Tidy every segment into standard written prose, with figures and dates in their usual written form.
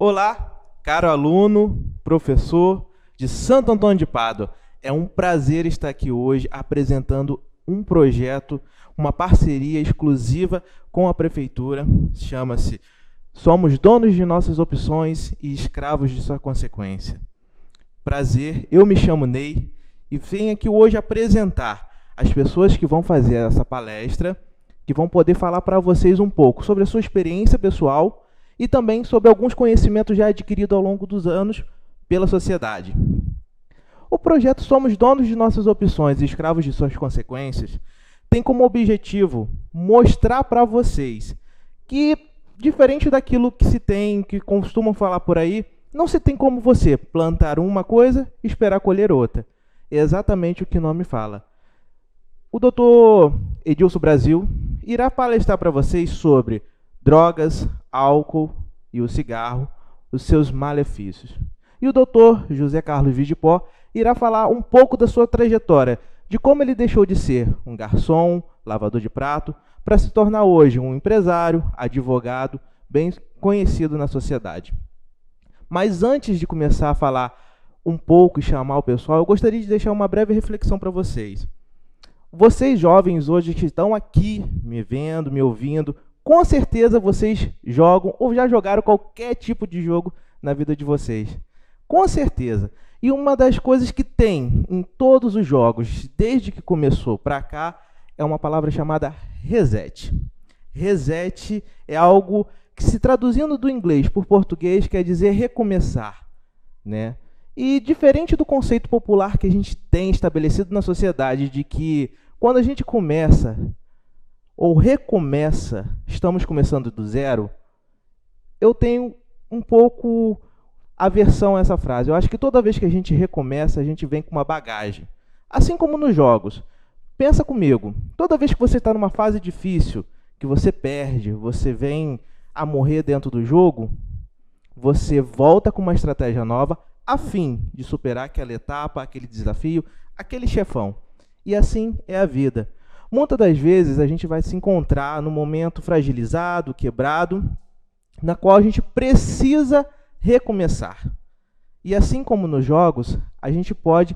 Olá, caro aluno, professor de Santo Antônio de Pádua. É um prazer estar aqui hoje apresentando um projeto, uma parceria exclusiva com a Prefeitura. Chama-se Somos Donos de Nossas Opções e Escravos de Sua Consequência. Prazer, eu me chamo Ney e venho aqui hoje apresentar as pessoas que vão fazer essa palestra, que vão poder falar para vocês um pouco sobre a sua experiência pessoal e também sobre alguns conhecimentos já adquiridos ao longo dos anos pela sociedade. O projeto Somos Donos de Nossas Opções e Escravos de Suas Consequências tem como objetivo mostrar para vocês que, diferente daquilo que se tem, que costumam falar por aí, não se tem como você plantar uma coisa e esperar colher outra. É exatamente o que o nome fala. O Dr. Edilson Brasil irá palestrar para vocês sobre drogas, álcool e o cigarro, os seus malefícios. E o Dr. José Carlos Vidipó irá falar um pouco da sua trajetória, de como ele deixou de ser um garçom, lavador de prato, para se tornar hoje um empresário, advogado, bem conhecido na sociedade. Mas antes de começar a falar um pouco e chamar o pessoal, eu gostaria de deixar uma breve reflexão para vocês. Vocês jovens hoje que estão aqui me vendo, me ouvindo, com certeza vocês jogam ou já jogaram qualquer tipo de jogo na vida de vocês. Com certeza. E uma das coisas que tem em todos os jogos, desde que começou para cá, é uma palavra chamada reset. Reset é algo que, se traduzindo do inglês por português, quer dizer recomeçar, né? E diferente do conceito popular que a gente tem estabelecido na sociedade de que quando a gente começa ou recomeça, estamos começando do zero, eu tenho um pouco aversão a essa frase. Eu acho que toda vez que a gente recomeça, a gente vem com uma bagagem. Assim como nos jogos. Pensa comigo, toda vez que você está numa fase difícil, que você perde, você vem a morrer dentro do jogo, você volta com uma estratégia nova, a fim de superar aquela etapa, aquele desafio, aquele chefão. E assim é a vida. Muitas das vezes a gente vai se encontrar num momento fragilizado, quebrado, na qual a gente precisa recomeçar. E assim como nos jogos, a gente pode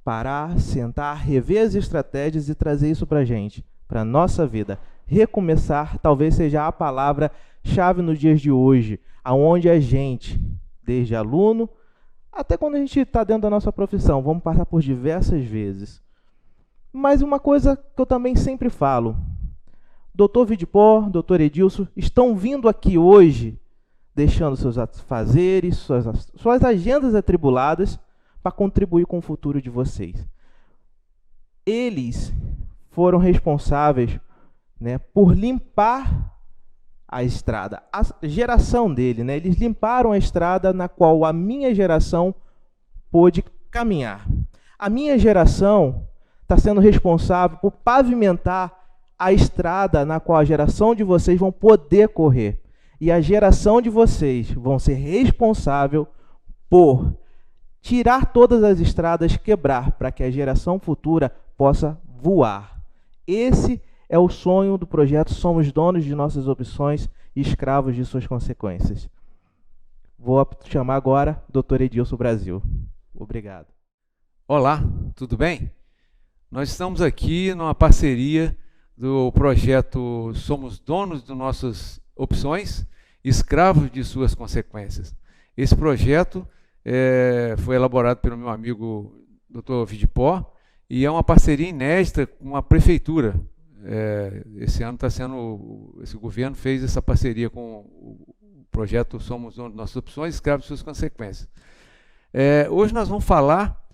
parar, sentar, rever as estratégias e trazer isso para a gente, para a nossa vida. Recomeçar talvez seja a palavra-chave nos dias de hoje, aonde a gente, desde aluno, até quando a gente está dentro da nossa profissão, vamos passar por diversas vezes. Mas uma coisa que eu também sempre falo, Dr. Vidipó, Dr. Edilson, estão vindo aqui hoje, deixando seus afazeres, suas agendas atribuladas, para contribuir com o futuro de vocês. Eles foram responsáveis, né, por limpar a estrada, a geração dele, né, eles limparam a estrada na qual a minha geração pôde caminhar. A minha geração está sendo responsável por pavimentar a estrada na qual a geração de vocês vão poder correr. E a geração de vocês vão ser responsável por tirar todas as estradas, quebrar, para que a geração futura possa voar. Esse é o sonho do projeto Somos Donos de Nossas Opções e Escravos de Suas Consequências. Vou chamar agora o Dr. Edilson Brasil. Obrigado. Olá, tudo bem? Nós estamos aqui numa parceria do projeto Somos Donos de Nossas Opções, Escravos de Suas Consequências. Esse projeto foi elaborado pelo meu amigo Dr. Vidipó e é uma parceria inédita com a prefeitura. Esse ano esse governo fez essa parceria com o projeto Somos Donos de Nossas Opções, Escravos de Suas Consequências. Hoje nós vamos falar,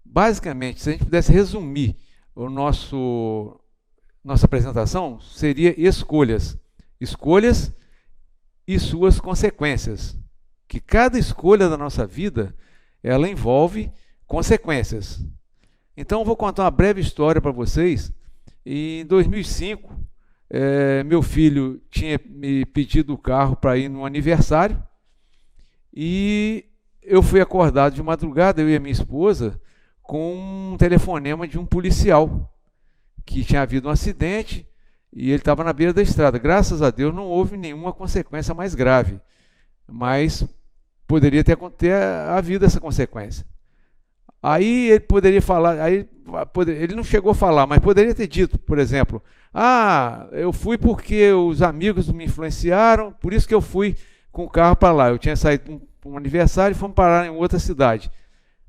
basicamente, se a gente pudesse resumir nossa apresentação, seria escolhas. Escolhas e suas consequências. Que cada escolha da nossa vida, ela envolve consequências. Então, eu vou contar uma breve história para vocês. Em 2005, meu filho tinha me pedido o carro para ir no aniversário e eu fui acordado de madrugada, eu e a minha esposa, com um telefonema de um policial, que tinha havido um acidente e ele estava na beira da estrada. Graças a Deus não houve nenhuma consequência mais grave, mas poderia ter havido essa consequência. Aí ele poderia falar, ele não chegou a falar, mas poderia ter dito, por exemplo, eu fui porque os amigos me influenciaram, por isso que eu fui com o carro para lá. Eu tinha saído para um aniversário e fomos parar em outra cidade.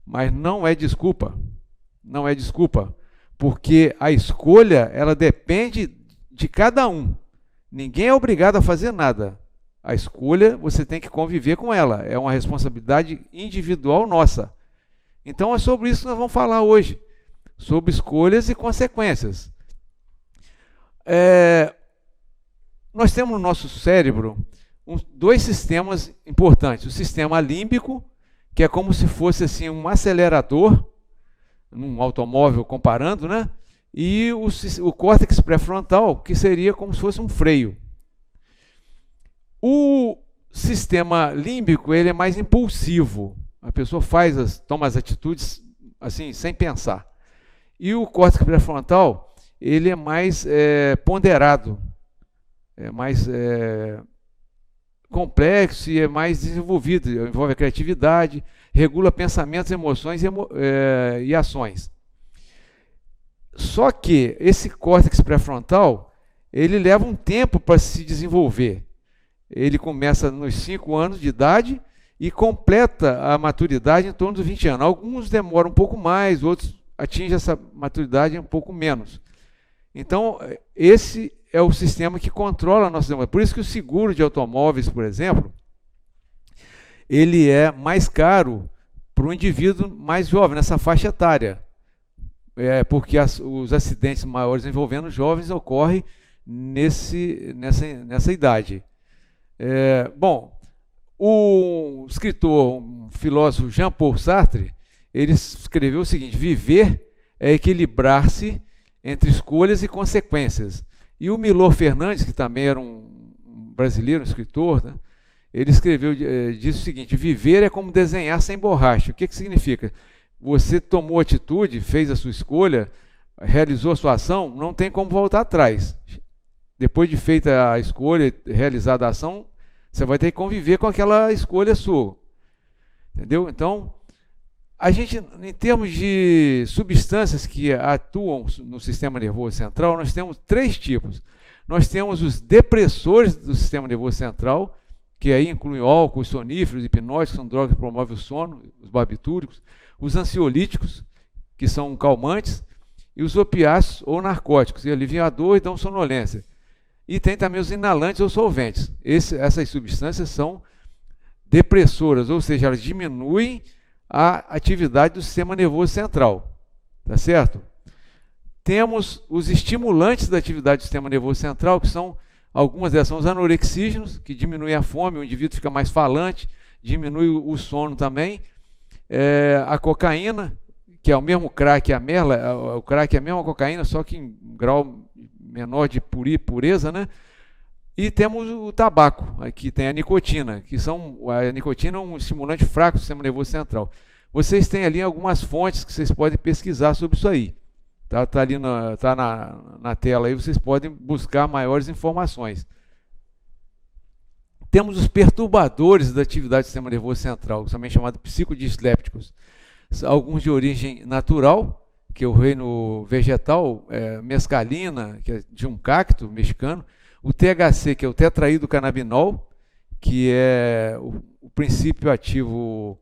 Mas não é desculpa, não é desculpa, porque a escolha, ela depende de cada um. Ninguém é obrigado a fazer nada. A escolha, você tem que conviver com ela, é uma responsabilidade individual nossa. Então é sobre isso que nós vamos falar hoje, sobre escolhas e consequências. Nós temos no nosso cérebro dois sistemas importantes. O sistema límbico, que é como se fosse assim, um acelerador, num automóvel comparando, né? E o córtex pré-frontal, que seria como se fosse um freio. O sistema límbico, ele é mais impulsivo. A pessoa toma as atitudes assim, sem pensar. E o córtex pré-frontal, ele é mais ponderado, é mais complexo e é mais desenvolvido. Envolve a criatividade, regula pensamentos, emoções e ações. Só que esse córtex pré-frontal, ele leva um tempo para se desenvolver. Ele começa nos 5 anos de idade e completa a maturidade em torno dos 20 anos. Alguns demoram um pouco mais, outros atingem essa maturidade um pouco menos. Então, esse é o sistema que controla a nossa demanda. Por isso que o seguro de automóveis, por exemplo, ele é mais caro para o indivíduo mais jovem, nessa faixa etária. Porque os acidentes maiores envolvendo jovens ocorrem nessa idade. O escritor, um filósofo Jean-Paul Sartre, ele escreveu o seguinte: viver é equilibrar-se entre escolhas e consequências. E o Milor Fernandes, que também era um brasileiro, um escritor, né, ele escreveu, disse o seguinte: viver é como desenhar sem borracha. O que significa? Você tomou atitude, fez a sua escolha, realizou a sua ação, não tem como voltar atrás. Depois de feita a escolha, realizada a ação, você vai ter que conviver com aquela escolha sua. Entendeu? Então, a gente, em termos de substâncias que atuam no sistema nervoso central, nós temos 3 tipos. Nós temos os depressores do sistema nervoso central, que aí incluem álcool, soníferos, hipnóticos, que são drogas que promovem o sono, os barbitúricos, os ansiolíticos, que são calmantes, e os opiáceos ou narcóticos, que aliviam a dor e dão sonolência. E tem também os inalantes ou solventes. Essas substâncias são depressoras, ou seja, elas diminuem a atividade do sistema nervoso central. Tá certo? Temos os estimulantes da atividade do sistema nervoso central, que são, algumas delas são os anorexígenos, que diminuem a fome, o indivíduo fica mais falante, diminui o sono também. A cocaína, que é o mesmo crack e a merla, o crack é a mesma cocaína, só que em grau menor de pureza, né? E temos o tabaco, aqui tem a nicotina, a nicotina é um estimulante fraco do sistema nervoso central. Vocês têm ali algumas fontes que vocês podem pesquisar sobre isso aí. Tá ali na tela aí, vocês podem buscar maiores informações. Temos os perturbadores da atividade do sistema nervoso central, também chamados psicodislépticos. Alguns de origem natural, que é o reino vegetal, mescalina, que é de um cacto mexicano, o THC, que é o tetraído-canabinol, que é o princípio ativo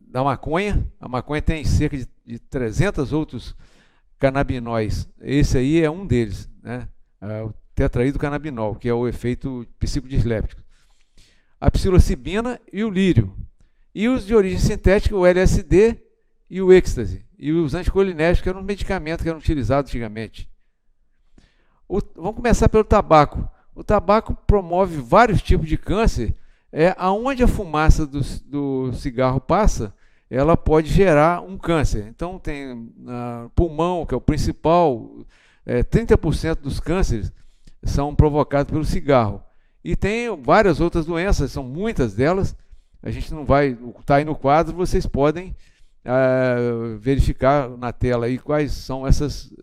da maconha. A maconha tem cerca de 300 outros canabinóis. Esse aí é um deles, né? O tetraído-canabinol, que é o efeito psicodisléptico. A psilocibina e o lírio. E os de origem sintética, o LSD e o êxtase. E os anticolinérgicos, que eram um medicamento que eram utilizados antigamente. Vamos começar pelo tabaco. O tabaco promove vários tipos de câncer. Aonde a fumaça do cigarro passa, ela pode gerar um câncer. Então tem pulmão, que é o principal, 30% dos cânceres são provocados pelo cigarro. E tem várias outras doenças, são muitas delas. A gente não vai estar aí no quadro, vocês podem verificar na tela aí quais são esses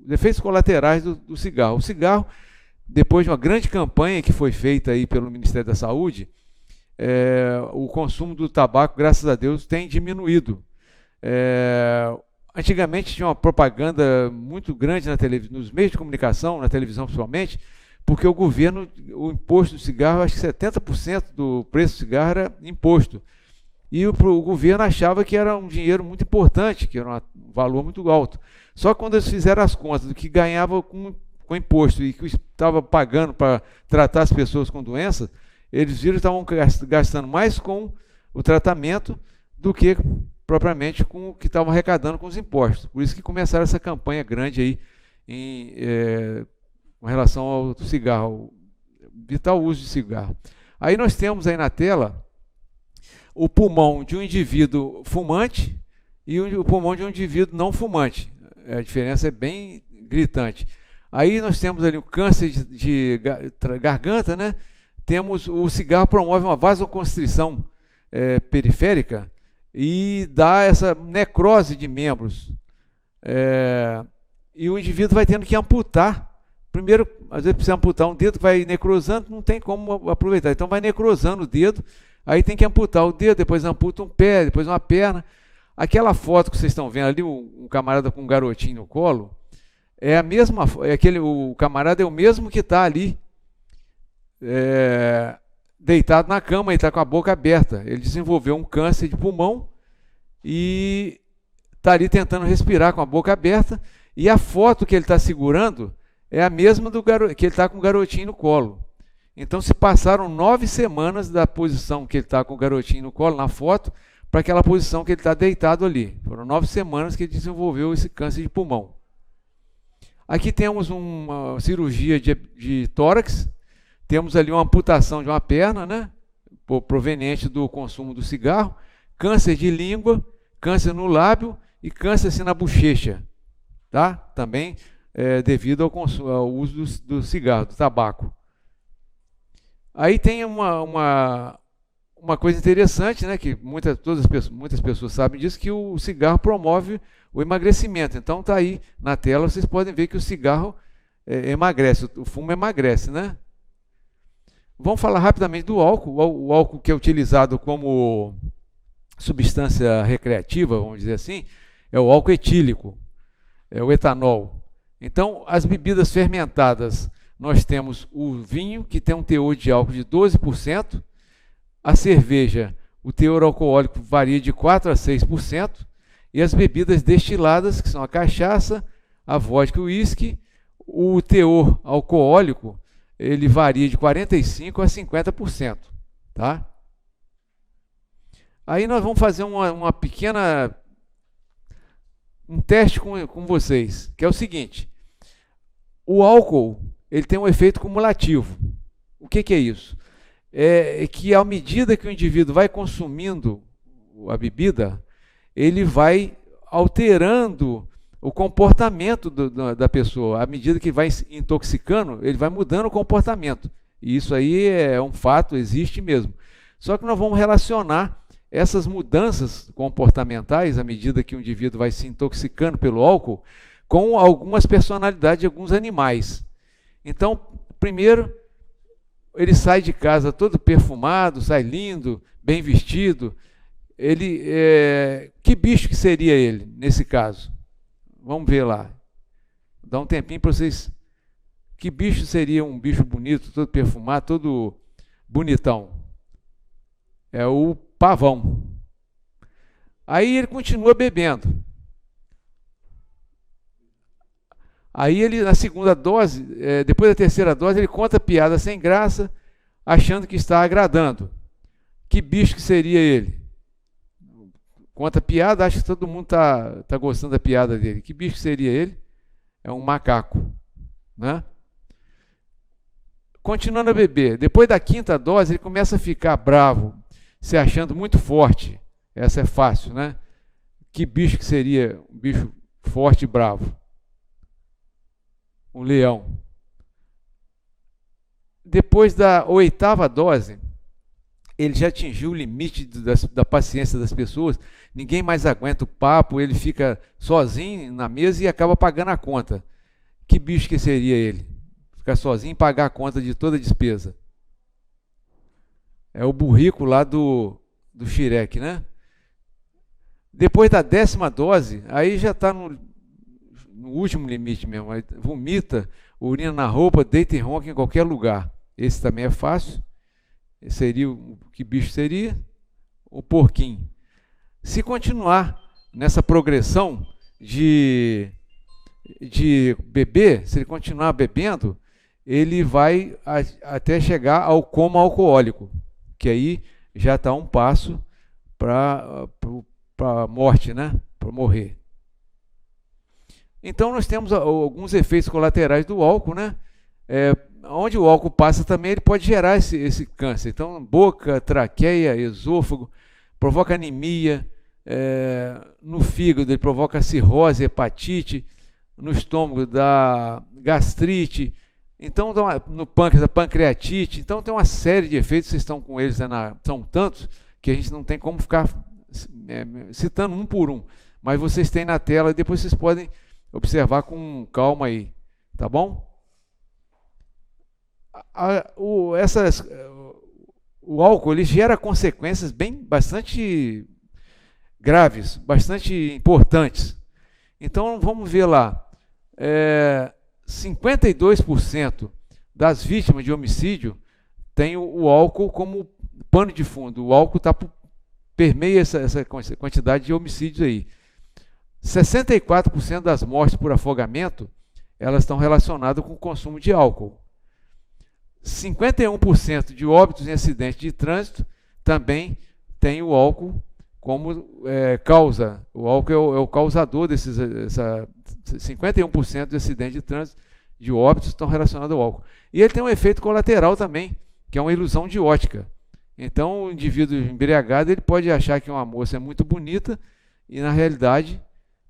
efeitos colaterais do cigarro. O cigarro, depois de uma grande campanha que foi feita aí pelo Ministério da Saúde, o consumo do tabaco, graças a Deus, tem diminuído. Antigamente tinha uma propaganda muito grande na nos meios de comunicação, na televisão principalmente, porque o governo, o imposto do cigarro, acho que 70% do preço do cigarro era imposto. E o governo achava que era um dinheiro muito importante, que era um valor muito alto. Só que quando eles fizeram as contas do que ganhava com imposto e que estava pagando para tratar as pessoas com doenças, eles viram que estavam gastando mais com o tratamento do que propriamente com o que estavam arrecadando com os impostos. Por isso que começaram essa campanha grande aí com relação ao cigarro, vital uso de cigarro. Aí nós temos aí na tela o pulmão de um indivíduo fumante e o pulmão de um indivíduo não fumante. A diferença é bem gritante. Aí nós temos ali o câncer de garganta, né? Temos o cigarro promove uma vasoconstrição periférica e dá essa necrose de membros. E o indivíduo vai tendo que amputar. Primeiro, às vezes precisa amputar um dedo, vai necrosando, não tem como aproveitar. Então vai necrosando o dedo, aí tem que amputar o dedo, depois amputa um pé, depois uma perna. Aquela foto que vocês estão vendo ali, um camarada com um garotinho no colo, é a mesma, o camarada é o mesmo que está ali, deitado na cama e está com a boca aberta. Ele desenvolveu um câncer de pulmão e está ali tentando respirar com a boca aberta. E a foto que ele está segurando é a mesma que ele está com o garotinho no colo. Então se passaram 9 semanas da posição que ele está com o garotinho no colo, na foto, para aquela posição que ele está deitado ali. Foram 9 semanas que ele desenvolveu esse câncer de pulmão. Aqui temos uma cirurgia de tórax, temos ali uma amputação de uma perna, né, proveniente do consumo do cigarro, câncer de língua, câncer no lábio e câncer assim, na bochecha, tá? Também devido ao uso do cigarro, do tabaco. Aí tem uma coisa interessante, né, que muitas pessoas sabem disso, que o cigarro promove o emagrecimento. Então está aí na tela, vocês podem ver que o cigarro emagrece, o fumo emagrece, né? Vamos falar rapidamente do álcool. O álcool que é utilizado como substância recreativa, vamos dizer assim, é o álcool etílico, é o etanol. Então, as bebidas fermentadas, nós temos o vinho, que tem um teor de álcool de 12%, a cerveja, o teor alcoólico varia de 4% a 6%, e as bebidas destiladas, que são a cachaça, a vodka e o uísque, o teor alcoólico, ele varia de 45% a 50%. Tá? Aí nós vamos fazer um teste com vocês, que é o seguinte: o álcool ele tem um efeito cumulativo. O que é isso? É que à medida que o indivíduo vai consumindo a bebida, ele vai alterando o comportamento da pessoa. À medida que vai intoxicando, ele vai mudando o comportamento. E isso aí é um fato, existe mesmo. Só que nós vamos relacionar essas mudanças comportamentais, à medida que o indivíduo vai se intoxicando pelo álcool, com algumas personalidades de alguns animais. Então, primeiro, ele sai de casa todo perfumado, sai lindo, bem vestido. Que bicho que seria ele, nesse caso? Vamos ver lá. Dá um tempinho para vocês. Que bicho seria um bicho bonito, todo perfumado, todo bonitão? É o pavão. Aí ele continua bebendo. Aí ele, na segunda dose, depois da terceira dose, ele conta piada sem graça, achando que está agradando. Que bicho que seria ele? Conta piada, acha que todo mundo tá gostando da piada dele. Que bicho que seria ele? É um macaco. Né? Continuando a beber. Depois da quinta dose, ele começa a ficar bravo, se achando muito forte. Essa é fácil, né? Que bicho que seria um bicho forte e bravo? Um leão. Depois da oitava dose, ele já atingiu o limite da paciência das pessoas, ninguém mais aguenta o papo, ele fica sozinho na mesa e acaba pagando a conta. Que bicho que seria ele? Ficar sozinho e pagar a conta de toda a despesa. É o burrico lá do Shrek, né? Depois da 10ª dose, aí já está no último limite mesmo. Aí vomita, urina na roupa, deita e ronca em qualquer lugar. Esse também é fácil. Esse seria que bicho seria? O porquinho. Se continuar nessa progressão de beber, se ele continuar bebendo, ele vai até chegar ao coma alcoólico, que aí já está um passo para a morte, né? Para morrer. Então nós temos alguns efeitos colaterais do álcool, né? Onde o álcool passa também, ele pode gerar esse câncer. Então, boca, traqueia, esôfago, provoca anemia, no fígado ele provoca cirrose, hepatite, no estômago dá gastrite, então no pâncreas a pancreatite. Então tem uma série de efeitos, vocês estão com eles, são tantos que a gente não tem como ficar citando um por um, mas vocês têm na tela e depois vocês podem observar com calma aí, tá bom? O álcool ele gera consequências bastante graves, bastante importantes. Então vamos ver lá, 52% das vítimas de homicídio tem o álcool como pano de fundo. O álcool permeia essa quantidade de homicídios aí. 64% das mortes por afogamento, elas estão relacionadas com o consumo de álcool. 51% de óbitos em acidentes de trânsito também tem o álcool como causa. O álcool é o causador desses 51% de acidentes de trânsito, de óbitos, estão relacionados ao álcool. E ele tem um efeito colateral também, que é uma ilusão de ótica. Então, o indivíduo embriagado ele pode achar que uma moça é muito bonita e, na realidade,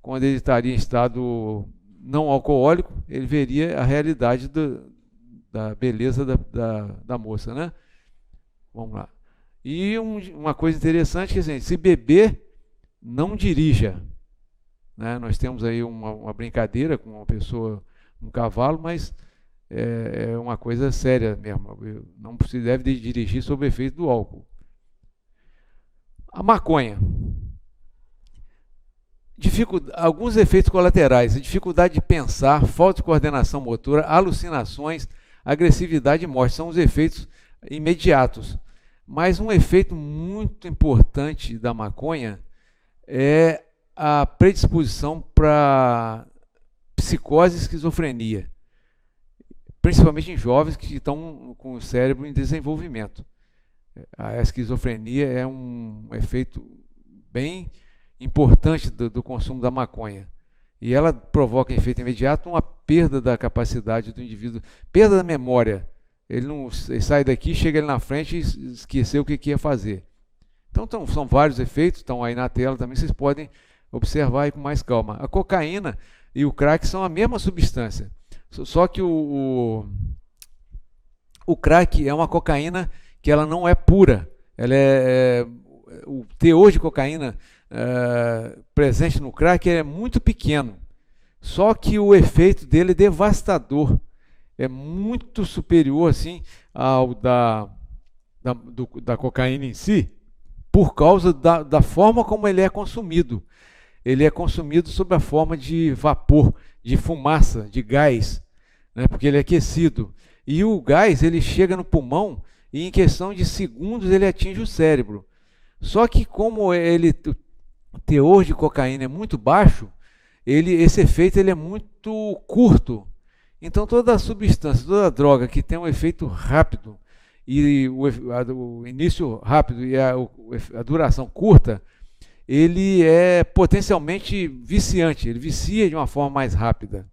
quando ele estaria em estado não alcoólico, ele veria a realidade da beleza da moça, né? Vamos lá. E uma coisa interessante que assim, se beber, não dirija. Né? Nós temos aí uma brincadeira com uma pessoa, um cavalo, mas é uma coisa séria mesmo. Não se deve dirigir sob o efeito do álcool. A maconha. Alguns efeitos colaterais: dificuldade de pensar, falta de coordenação motora, alucinações, agressividade e morte. São os efeitos imediatos. Mas um efeito muito importante da maconha é a predisposição para psicose e esquizofrenia, principalmente em jovens que estão com o cérebro em desenvolvimento. A esquizofrenia é um efeito bem importante do consumo da maconha. E ela provoca em efeito imediato uma perda da capacidade do indivíduo, perda da memória. Ele sai daqui, chega ali na frente e esqueceu o que ia fazer. Então são vários efeitos, estão aí na tela também, vocês podem observar aí com mais calma. A cocaína e o crack são a mesma substância, só que o crack é uma cocaína que ela não é pura. O teor de cocaína presente no crack é muito pequeno, só que o efeito dele é devastador. É muito superior assim, ao da cocaína em si, por causa da forma como ele é consumido. Ele é consumido sob a forma de vapor, de fumaça, de gás, né, porque ele é aquecido. E o gás ele chega no pulmão e em questão de segundos ele atinge o cérebro. Só que como o teor de cocaína é muito baixo, esse efeito ele é muito curto. Então toda substância, toda droga que tem um efeito rápido e o início rápido e a duração curta, ele é potencialmente viciante, ele vicia de uma forma mais rápida.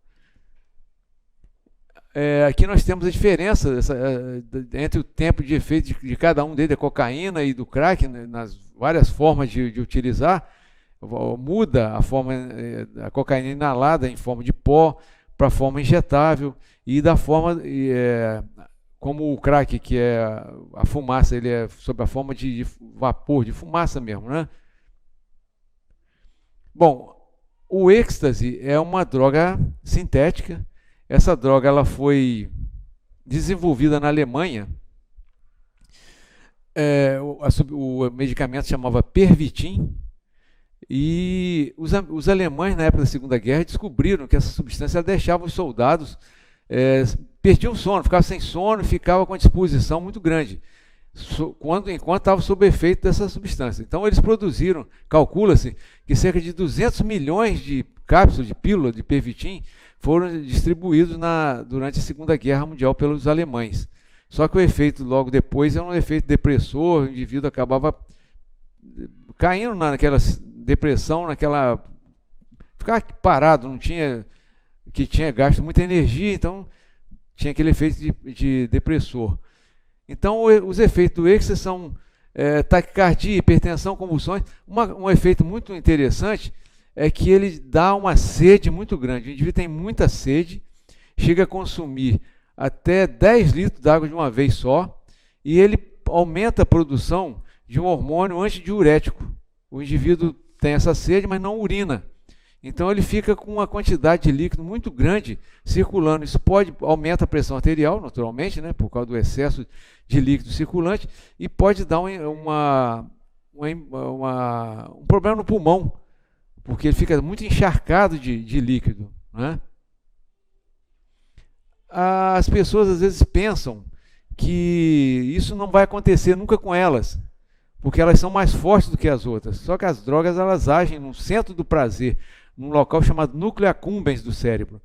Aqui nós temos a diferença entre o tempo de efeito de cada um deles, da cocaína e do crack, né, nas várias formas de utilizar. Muda a forma, a cocaína inalada em forma de pó, para a forma injetável, e da forma como o crack, que é a fumaça, ele é sob a forma de vapor, de fumaça mesmo, né? Bom, o êxtase é uma droga sintética. Essa droga ela foi desenvolvida na Alemanha o medicamento chamava Pervitin, e os alemães, na época da Segunda Guerra, descobriram que essa substância deixava os soldados, perdiam sono, ficavam sem sono, ficava com a disposição muito grande, enquanto estavam sob efeito dessa substância. Então eles produziram, calcula-se, que cerca de 200 milhões de cápsulas de pílula de Pervitin foram distribuídos durante a Segunda Guerra Mundial pelos alemães. Só que o efeito logo depois é um efeito depressor, o indivíduo acabava caindo naquela depressão, ficava parado, tinha gasto muita energia, então tinha aquele efeito de depressor. Então os efeitos do êxtase são taquicardia, hipertensão, convulsões. Um efeito muito interessante é que ele dá uma sede muito grande. O indivíduo tem muita sede, chega a consumir até 10 litros de água de uma vez só, e ele aumenta a produção de um hormônio antidiurético. O indivíduo tem essa sede, mas não urina. Então ele fica com uma quantidade de líquido muito grande circulando. Isso aumenta a pressão arterial, naturalmente, né, por causa do excesso de líquido circulante, e pode dar um problema no pulmão, porque ele fica muito encharcado de líquido, né? As pessoas às vezes pensam que isso não vai acontecer nunca com elas, porque elas são mais fortes do que as outras. Só que as drogas, elas agem no centro do prazer, num local chamado núcleo accumbens do cérebro.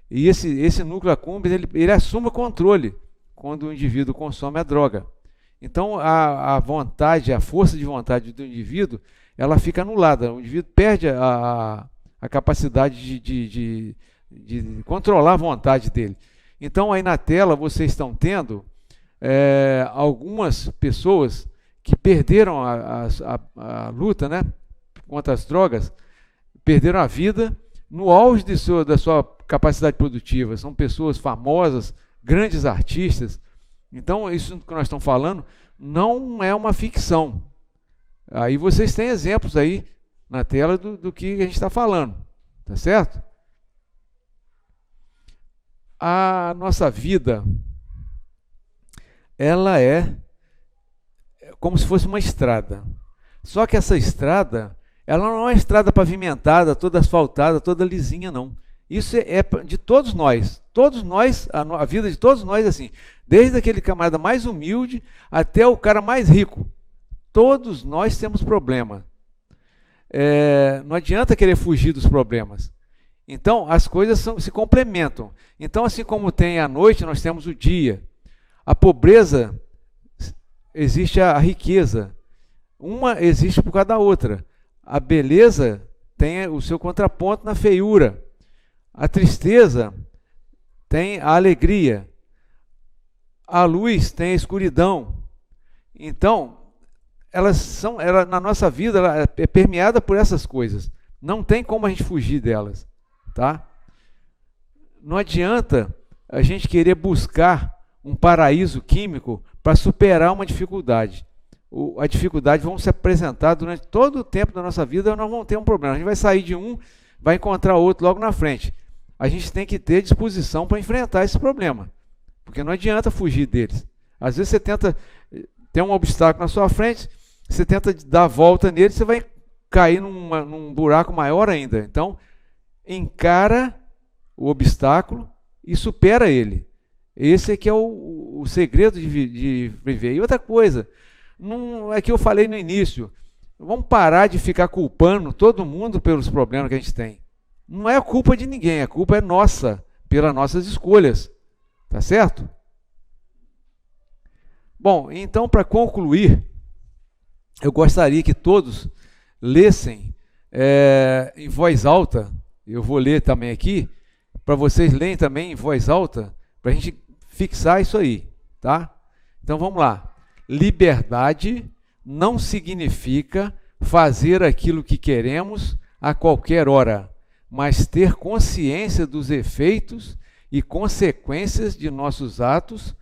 E esse núcleo accumbens, ele assume o controle quando o indivíduo consome a droga. Então a vontade, a força de vontade do indivíduo, ela fica anulada. O indivíduo perde a capacidade de controlar a vontade dele. Então aí na tela vocês estão tendo algumas pessoas que perderam a luta, né, contra as drogas, perderam a vida no auge da sua capacidade produtiva. São pessoas famosas, grandes artistas. Então isso que nós estamos falando não é uma ficção. Aí vocês têm exemplos aí na tela do que a gente está falando, tá certo? A nossa vida, ela é como se fosse uma estrada. Só que essa estrada, ela não é uma estrada pavimentada, toda asfaltada, toda lisinha, não. Isso é de todos nós. Todos nós, a vida de todos nós é assim. Desde aquele camarada mais humilde até o cara mais rico. Todos nós temos problema. Não adianta querer fugir dos problemas. Então, as coisas se complementam. Então, assim como tem a noite, nós temos o dia. A pobreza, existe a riqueza. Uma existe por causa da outra. A beleza tem o seu contraponto na feiura. A tristeza tem a alegria. A luz tem a escuridão. Então, na nossa vida, ela é permeada por essas coisas. Não tem como a gente fugir delas. Tá? Não adianta a gente querer buscar um paraíso químico para superar uma dificuldade. A dificuldade vão se apresentar durante todo o tempo da nossa vida, nós vamos ter um problema. A gente vai sair de um, vai encontrar outro logo na frente. A gente tem que ter disposição para enfrentar esse problema, porque não adianta fugir deles. Às vezes você tenta ter um obstáculo na sua frente, você tenta dar a volta nele, você vai cair num buraco maior ainda. Então, encara o obstáculo e supera ele. Esse é que é o segredo de viver. E outra coisa, não é que eu falei no início, vamos parar de ficar culpando todo mundo pelos problemas que a gente tem. Não é a culpa de ninguém, a culpa é nossa, pelas nossas escolhas. Tá certo? Bom, então, para concluir, eu gostaria que todos lessem em voz alta. Eu vou ler também aqui, para vocês lerem também em voz alta, para a gente fixar isso aí, tá? Então vamos lá. Liberdade não significa fazer aquilo que queremos a qualquer hora, mas ter consciência dos efeitos e consequências de nossos atos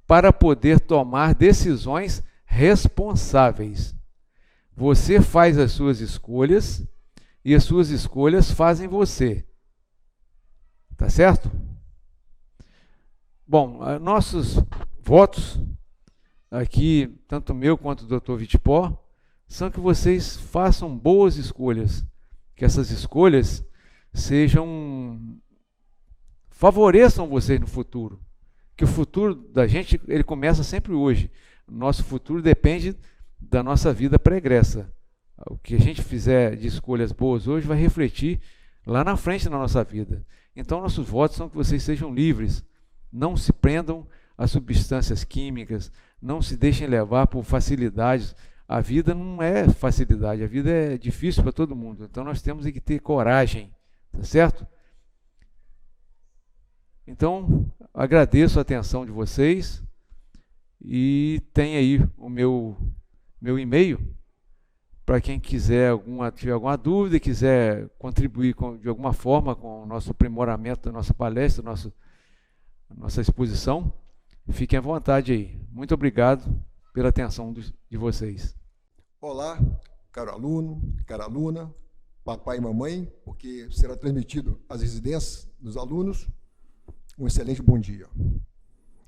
para poder tomar decisões responsáveis. Você faz as suas escolhas e as suas escolhas fazem você. Tá certo? Bom, nossos votos aqui, tanto meu quanto do Dr. Vitipó, são que vocês façam boas escolhas, que essas escolhas favoreçam vocês no futuro, que o futuro da gente, ele começa sempre hoje. Nosso futuro depende da nossa vida pregressa. O que a gente fizer de escolhas boas hoje vai refletir lá na frente na nossa vida. Então, nossos votos são que vocês sejam livres, não se prendam a substâncias químicas, não se deixem levar por facilidades. A vida não é facilidade, a vida é difícil para todo mundo. Então, nós temos que ter coragem, tá certo? Então, agradeço a atenção de vocês e tem aí o meu e-mail para quem tiver alguma dúvida, quiser contribuir de alguma forma com o nosso aprimoramento da nossa palestra, nossa exposição, fiquem à vontade aí. Muito obrigado pela atenção de vocês. Olá, caro aluno, cara aluna, papai e mamãe, porque será transmitido às residências dos alunos. Um excelente bom dia.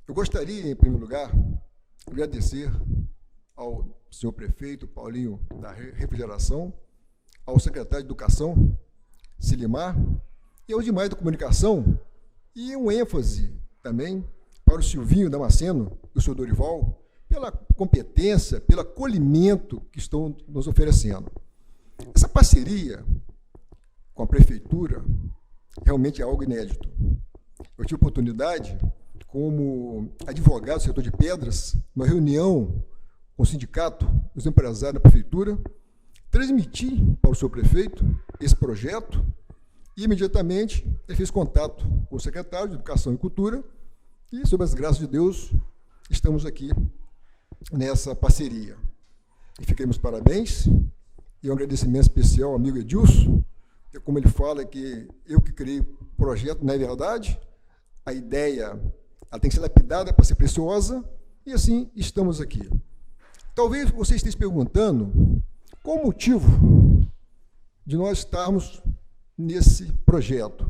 Eu gostaria, em primeiro lugar, agradecer ao senhor prefeito Paulinho da Refrigeração, ao secretário de Educação, Silimar, e aos demais da comunicação, e um ênfase também para o Silvinho Damasceno e o senhor Dorival, pela competência, pelo acolhimento que estão nos oferecendo. Essa parceria com a prefeitura realmente é algo inédito. Eu tive oportunidade, como advogado do setor de pedras, numa reunião com o sindicato, os empresários da prefeitura, transmiti para o senhor prefeito esse projeto e, imediatamente, ele fez contato com o secretário de Educação e Cultura e, sob as graças de Deus, estamos aqui nessa parceria. E fiquemos parabéns e um agradecimento especial ao amigo Edilson, que, como ele fala, que eu que criei o projeto, não é verdade? A ideia ela tem que ser lapidada para ser preciosa, e assim estamos aqui. Talvez você esteja perguntando qual o motivo de nós estarmos nesse projeto.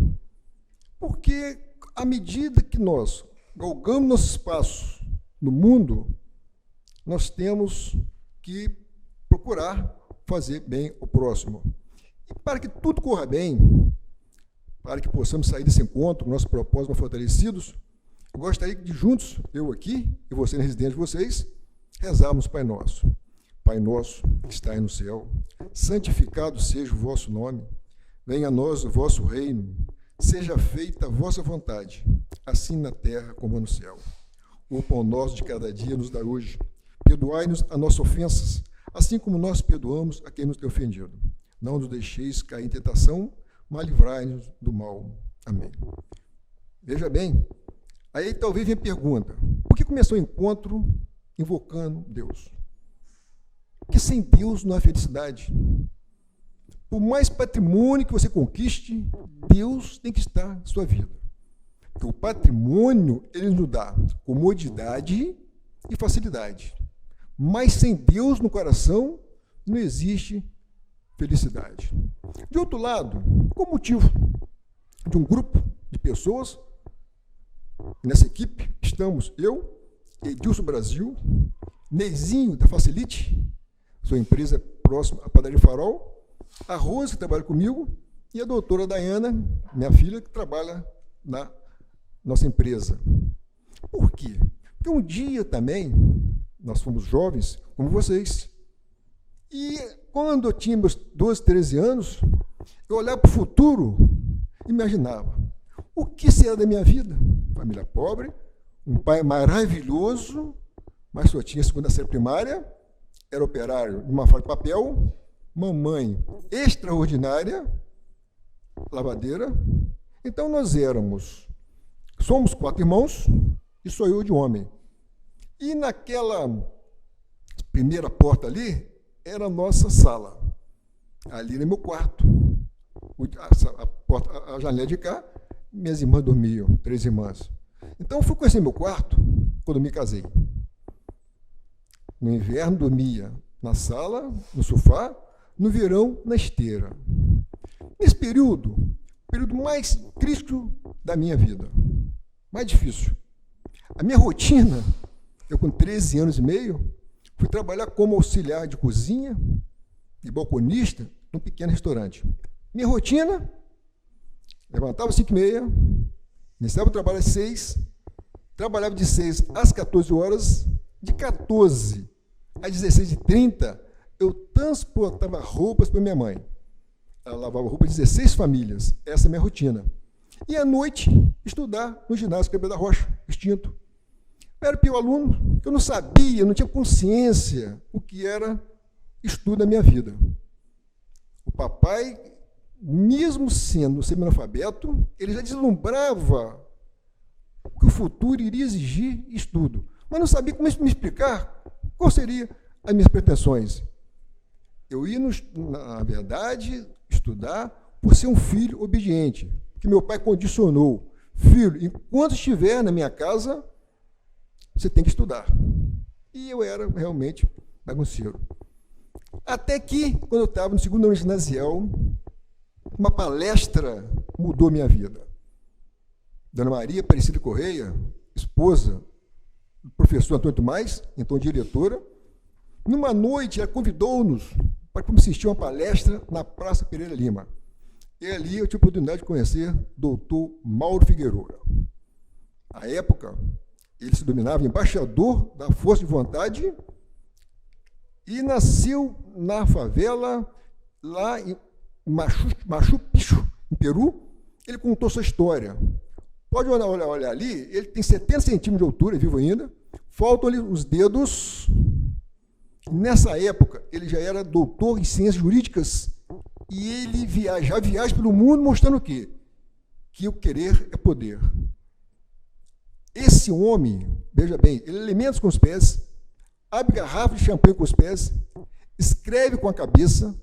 Porque, à medida que nós galgamos nossos passos no mundo, nós temos que procurar fazer bem ao próximo. E para que tudo corra bem, para que possamos sair desse encontro com nossos propósitos fortalecidos, eu gostaria de juntos, eu aqui e você na residência de vocês, rezarmos Pai Nosso. Pai nosso que estais no céu, santificado seja o vosso nome, venha a nós o vosso reino, seja feita a vossa vontade, assim na terra como no céu. O pão nosso de cada dia nos dá hoje. Perdoai-nos as nossas ofensas, assim como nós perdoamos a quem nos tem ofendido. Não nos deixeis cair em tentação, mas livrai-nos do mal. Amém. Veja bem, aí talvez venha a pergunta, por que começou o encontro invocando Deus? Porque sem Deus não há felicidade. Por mais patrimônio que você conquiste, Deus tem que estar na sua vida. Porque o patrimônio, ele nos dá comodidade e facilidade. Mas sem Deus no coração, não existe felicidade. De outro lado, qual o motivo de um grupo de pessoas, nessa equipe, estamos eu, Edilson Brasil, Neizinho da Facilite, sua empresa é próxima à Padaria Farol, a Rose, que trabalha comigo, e a doutora Dayana, minha filha, que trabalha na nossa empresa. Por quê? Porque um dia também, nós fomos jovens, como vocês, e quando eu tinha meus 12, 13 anos, eu olhava para o futuro e imaginava, o que será da minha vida? Família pobre, um pai maravilhoso, mas só tinha segunda série primária, era operário de uma fábrica de papel, mamãe extraordinária, lavadeira. Então nós somos 4 irmãos e sou eu de homem. E naquela primeira porta ali, era a nossa sala. Ali era meu quarto. A janela de cá, minhas irmãs dormiam, 3 irmãs. Então eu fui conhecer meu quarto quando me casei. No inverno dormia na sala, no sofá, no verão na esteira. Nesse período mais crítico da minha vida, mais difícil. A minha rotina eu com 13 anos e meio, fui trabalhar como auxiliar de cozinha e balconista num pequeno restaurante. Minha rotina, levantava às 5h30, iniciava o trabalho às 6, trabalhava de 6 às 14 horas, de 14 às 16h30, eu transportava roupas para minha mãe. Ela lavava roupa de 16 famílias, essa é a minha rotina. E à noite, estudar no ginásio Cabelo da Rocha, extinto. Eu era pior aluno, eu não sabia, não tinha consciência o que era estudo na minha vida. O papai, mesmo sendo semi-analfabeto, ele já deslumbrava que o futuro iria exigir estudo, mas não sabia como me explicar qual seria as minhas pretensões. Eu ia, na verdade, estudar por ser um filho obediente, que meu pai condicionou. Filho, enquanto estiver na minha casa, você tem que estudar. E eu era realmente bagunceiro. Até que, quando eu estava no segundo ano ginasial, uma palestra mudou minha vida. Dona Maria Aparecida Correia, esposa do professor Antônio Tomás, então diretora, numa noite ela convidou-nos para assistir uma palestra na Praça Pereira Lima. E ali eu tive a oportunidade de conhecer o doutor Mauro Figueroa. À época, ele se denominava embaixador da Força de Vontade e nasceu na favela, lá em Machu Picchu, em Peru. Ele contou sua história. Pode olhar ali, ele tem 70 centímetros de altura, é vivo ainda, faltam-lhe os dedos. Nessa época, ele já era doutor em ciências jurídicas e ele viaja pelo mundo mostrando o quê? Que o querer é poder. Esse homem, veja bem, ele alimenta com os pés, abre garrafa de champanhe com os pés, escreve com a cabeça,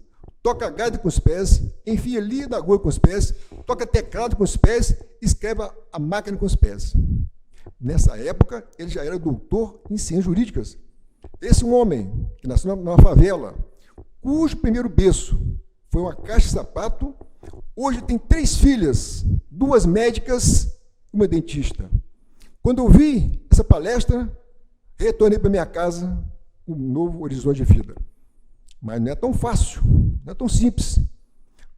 toca gaita com os pés, enfia linha da agulha com os pés, toca teclado com os pés, escreve a máquina com os pés. Nessa época, ele já era doutor em ciências jurídicas. Esse homem, que nasceu numa favela, cujo primeiro berço foi uma caixa de sapato, hoje tem 3 filhas, 2 médicas e uma dentista. Quando eu vi essa palestra, retornei para minha casa com um novo horizonte de vida. Mas não é tão fácil, não é tão simples.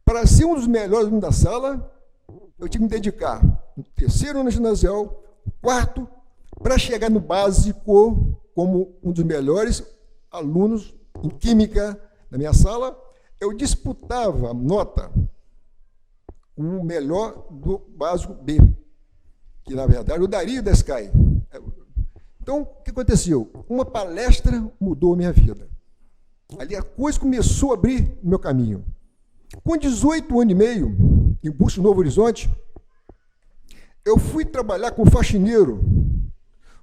Para ser um dos melhores alunos da sala, eu tive que me dedicar no 3º ano ginasial, 4º, para chegar no básico como um dos melhores alunos em química da minha sala. Eu disputava nota com o melhor do básico B, que, na verdade, o Dario da Sky. Então, o que aconteceu? Uma palestra mudou a minha vida. Ali a coisa começou a abrir o meu caminho. Com 18 anos e meio, em busca de Novo Horizonte, eu fui trabalhar como faxineiro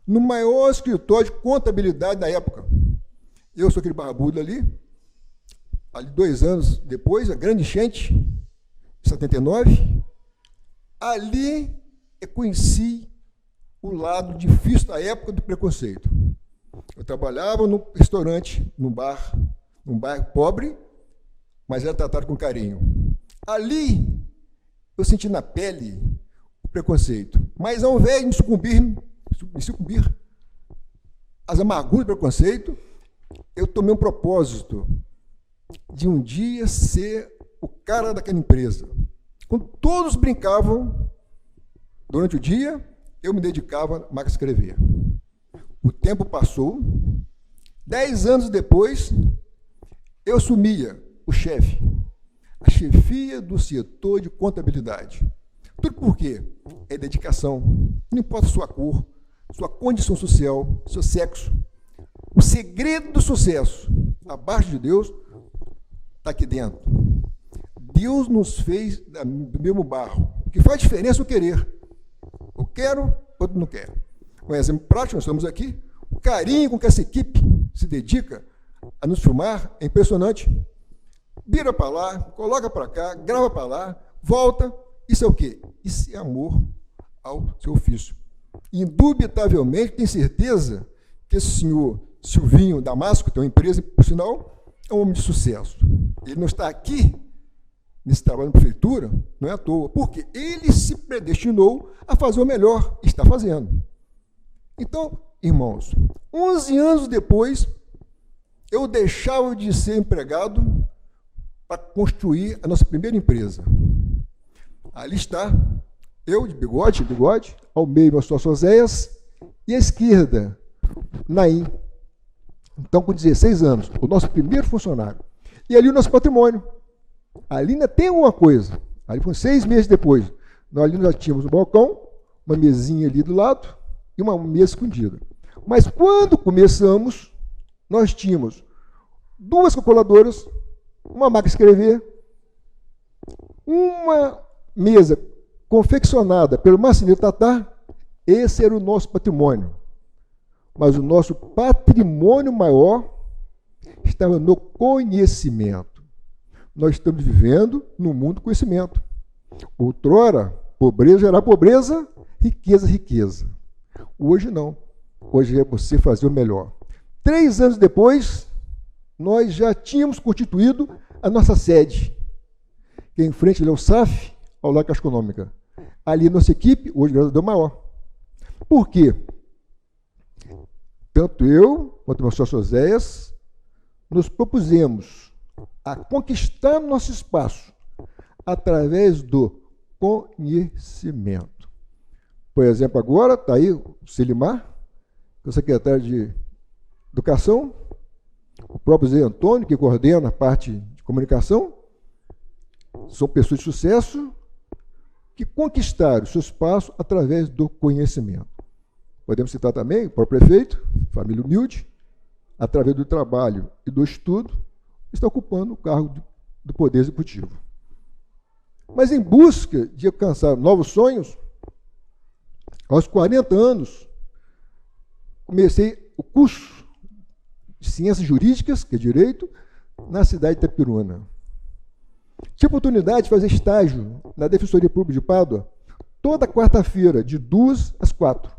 no maior escritório de contabilidade da época. Eu sou aquele barbudo ali. Ali 2 anos depois, a grande enchente, em 79, ali eu conheci o lado difícil da época do preconceito. Eu trabalhava no restaurante, num bairro pobre, mas era tratado com carinho. Ali eu senti na pele o preconceito. Mas ao invés de me sucumbir às amarguras do preconceito, eu tomei um propósito de um dia ser o cara daquela empresa. Quando todos brincavam, durante o dia, eu me dedicava mais a escrever. O tempo passou, 10 anos depois, eu assumia o chefe, a chefia do setor de contabilidade. Tudo por quê? É dedicação. Não importa a sua cor, sua condição social, seu sexo. O segredo do sucesso, abaixo de Deus, está aqui dentro. Deus nos fez do mesmo barro. O que faz diferença é o querer. Eu quero, outro não quer. Um exemplo prático, nós estamos aqui. O carinho com que essa equipe se dedica a nos filmar é impressionante. Vira para lá, coloca para cá, grava para lá, volta. Isso é o quê? Isso é amor ao seu ofício. Indubitavelmente, tenho certeza que esse senhor Silvinho Damasco, que tem uma empresa, por sinal, é um homem de sucesso. Ele não está aqui, nesse trabalho na prefeitura, não é à toa, porque ele se predestinou a fazer o melhor, está fazendo. Então, irmãos, 11 anos depois, eu deixava de ser empregado para construir a nossa primeira empresa. Ali está, eu de bigode, ao meio meu sócio Oséias, e à esquerda, Naim. Então, com 16 anos, o nosso primeiro funcionário. E ali o nosso patrimônio. Ali ainda tem alguma coisa. Ali foi 6 meses depois. Nós ali já tínhamos um balcão, uma mesinha ali do lado e uma mesa escondida. Mas quando começamos, nós tínhamos 2 calculadoras, uma máquina de escrever, uma mesa confeccionada pelo marceneiro Tatar. Esse era o nosso patrimônio. Mas o nosso patrimônio maior estava no conhecimento. Nós estamos vivendo no mundo do conhecimento. Outrora, pobreza gerava pobreza, riqueza, riqueza. Hoje não. Hoje é você fazer o melhor. 3 anos depois, nós já tínhamos constituído a nossa sede, que é em frente ao SAF, ao lado da Caixa Econômica. Ali, nossa equipe, hoje, graças a Deus, maior. Por quê? Tanto eu, quanto o meu sócio Oséias, nos propusemos a conquistar nosso espaço através do conhecimento. Por exemplo, agora está aí o Selimar, que é o secretário de Educação, o próprio Zé Antônio, que coordena a parte de comunicação. São pessoas de sucesso que conquistaram seu espaço através do conhecimento. Podemos citar também o próprio prefeito, família humilde, através do trabalho e do estudo, está ocupando o cargo do Poder Executivo. Mas em busca de alcançar novos sonhos, aos 40 anos, comecei o curso de Ciências Jurídicas, que é Direito, na cidade de Itapiruna. Tive a oportunidade de fazer estágio na Defensoria Pública de Pádua, toda quarta-feira, de 2 às 4.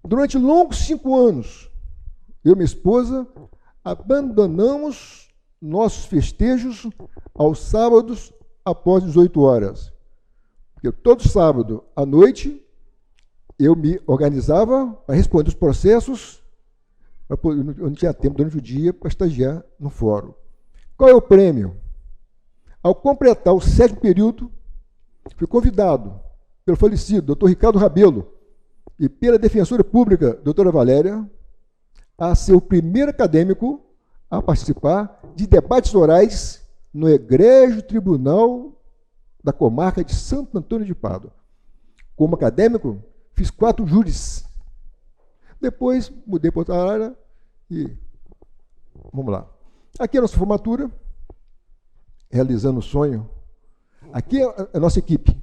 Durante longos 5 anos, eu e minha esposa abandonamos nossos festejos aos sábados após 18 horas. Porque todo sábado à noite eu me organizava para responder os processos, eu não tinha tempo durante o dia para estagiar no fórum. Qual é o prêmio? Ao completar o 7º período, fui convidado pelo falecido Dr. Ricardo Rabelo e pela defensora pública, doutora Valéria, a ser o primeiro acadêmico a participar de debates orais no Egrégio Tribunal da Comarca de Santo Antônio de Pádua. Como acadêmico, fiz 4 júris. Depois, mudei para outra área e vamos lá. Aqui é a nossa formatura, realizando o sonho. Aqui é a nossa equipe.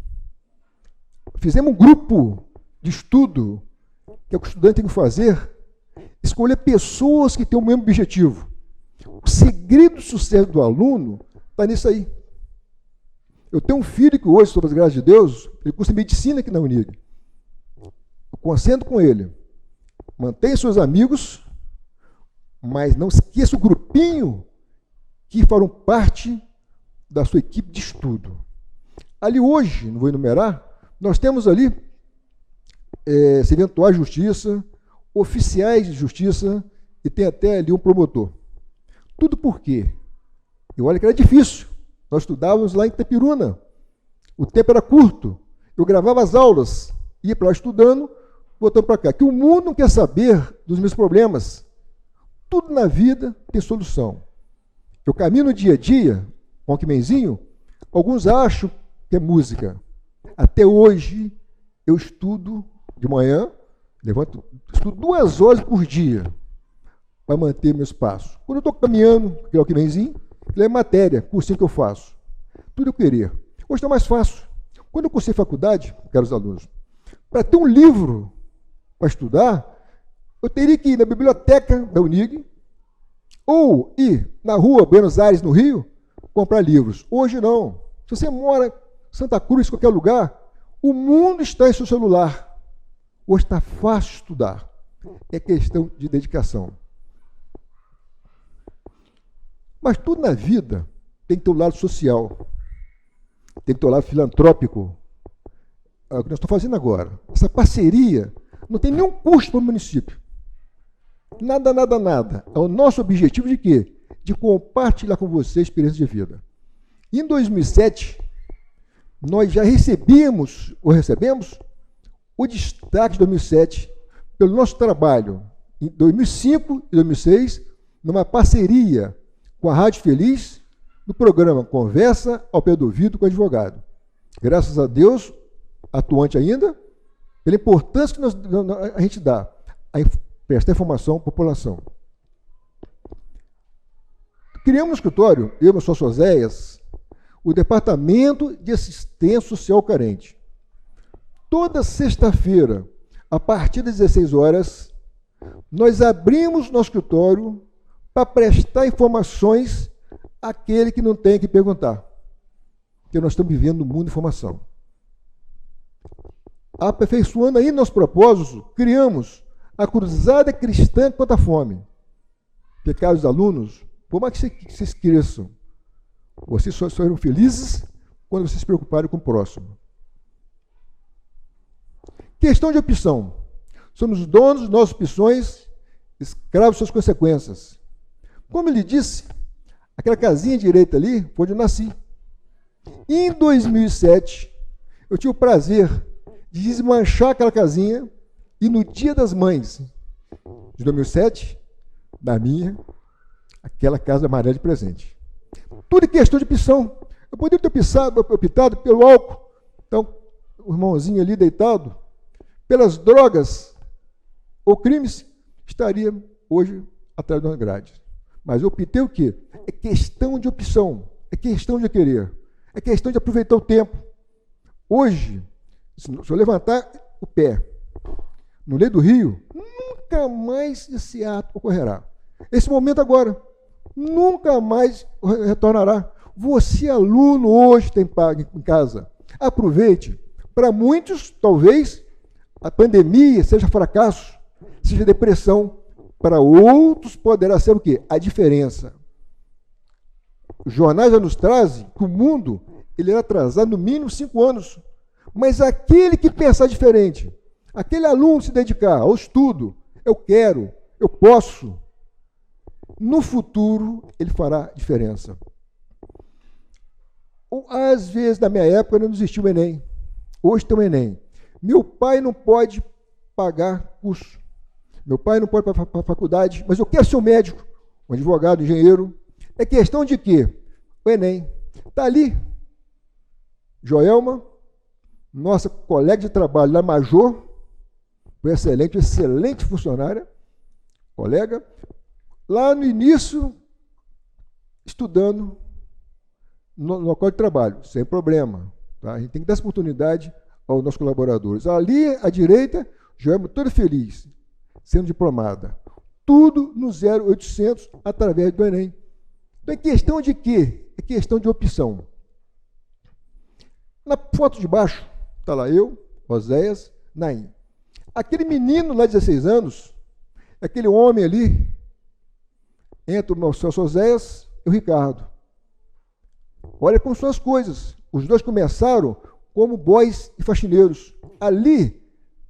Fizemos um grupo de estudo, que é o que o estudante tem que fazer, escolher pessoas que têm o mesmo objetivo. O segredo do sucesso do aluno está nisso aí. Eu tenho um filho que hoje, sob as graças de Deus, ele cursa medicina aqui na Unig. Eu concentro com ele. Mantenha seus amigos, mas não esqueça o grupinho que farão parte da sua equipe de estudo. Ali hoje, não vou enumerar, nós temos ali serventuais de justiça, oficiais de justiça e tem até ali um promotor. Tudo por quê? E olha que era difícil. Nós estudávamos lá em Itapiruna. O tempo era curto. Eu gravava as aulas, ia para lá estudando, voltando para cá. Que o mundo não quer saber dos meus problemas. Tudo na vida tem solução. Eu caminho no dia a dia, com o Walkmanzinho, alguns acham que é música. Até hoje, eu estudo de manhã, estudo 2 horas por dia para manter meu espaço. Quando eu estou caminhando, que é o Walkmanzinho, ele é matéria, cursinho que eu faço. Tudo eu queria. Hoje está mais fácil. Quando eu cursei faculdade, caros alunos, para ter um livro para estudar, eu teria que ir na biblioteca da Unig ou ir na rua Buenos Aires, no Rio, comprar livros. Hoje não. Se você mora em Santa Cruz, em qualquer lugar, o mundo está em seu celular. Hoje está fácil estudar. É questão de dedicação. Mas tudo na vida tem que ter um lado social. Tem que ter um lado filantrópico. É o que nós estamos fazendo agora. Essa parceria não tem nenhum custo para o município. Nada, nada, nada. É o nosso objetivo de quê? De compartilhar com você a experiência de vida. Em 2007, nós já recebemos o destaque de 2007 pelo nosso trabalho em 2005 e 2006, numa parceria com a Rádio Feliz, no programa Conversa ao Pé do Ouvido com o Advogado. Graças a Deus, atuante ainda, pela importância que a gente dá a prestar informação à população. Criamos no escritório, eu e meu sócio Oséias, o Departamento de Assistência Social Carente. Toda sexta-feira, a partir das 16 horas, nós abrimos nosso escritório para prestar informações àquele que não tem que perguntar. Porque nós estamos vivendo no mundo de informação. Aperfeiçoando aí nosso propósito, criamos a Cruzada Cristã contra a Fome. Porque, caros alunos, por mais que vocês cresçam, vocês só serão felizes quando vocês se preocuparem com o próximo. Questão de opção. Somos donos de nossas opções, escravos de suas consequências. Como ele disse, aquela casinha direita ali foi onde eu nasci. Em 2007, eu tive o prazer de desmanchar aquela casinha e no Dia das Mães de 2007, da minha, aquela casa amarela de presente. Tudo em questão de opção. Eu poderia ter optado pelo álcool. Então, o irmãozinho ali deitado, pelas drogas ou crimes, estaria hoje atrás de uma grade. Mas eu optei o quê? É questão de opção, é questão de querer, é questão de aproveitar o tempo. Hoje, se eu levantar o pé no leito do rio, nunca mais esse ato ocorrerá. Esse momento agora, nunca mais retornará. Você, aluno, hoje tem pago em casa. Aproveite. Para muitos, talvez, a pandemia seja fracasso, seja depressão. Para outros, poderá ser o quê? A diferença. Os jornais já nos trazem que o mundo ele é atrasado no mínimo 5 anos. Mas aquele que pensar diferente, aquele aluno se dedicar ao estudo, eu quero, eu posso, no futuro ele fará diferença. Às vezes, na minha época, não existia o Enem. Hoje tem o Enem. Meu pai não pode pagar curso. Meu pai não pode ir para a faculdade, mas eu quero ser um médico, um advogado, um engenheiro. É questão de quê? O Enem. Está ali. Joelma, nossa colega de trabalho lá, Major, foi excelente funcionária, colega, lá no início, estudando no local de trabalho, sem problema. Tá? A gente tem que dar essa oportunidade aos nossos colaboradores. Ali, à direita, Joelma, toda feliz, sendo diplomada. Tudo no 0800, através do Enem. Então, é questão de quê? É questão de opção. Na foto de baixo, está lá eu, Oséias, Naim. Aquele menino lá de 16 anos, aquele homem ali, entre o meu sócio Oséias e o Ricardo. Olha como são as coisas. Os dois começaram como boys e faxineiros. Ali,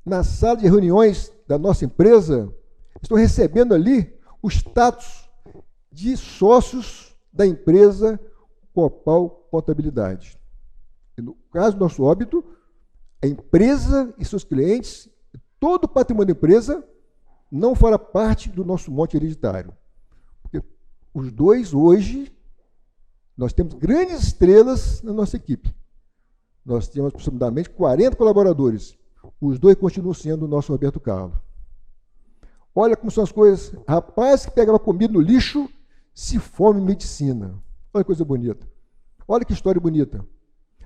na sala de reuniões da nossa empresa, estou recebendo ali o status de sócios da empresa Copal Contabilidade. E no caso do nosso óbito, a empresa e seus clientes, todo o patrimônio da empresa, não fará parte do nosso monte hereditário. Porque os dois, hoje, nós temos grandes estrelas na nossa equipe. Nós temos aproximadamente 40 colaboradores. Os dois continuam sendo o nosso Roberto Carlos. Olha como são as coisas. Rapaz que pegava comida no lixo, se forma em medicina. Olha que coisa bonita. Olha que história bonita.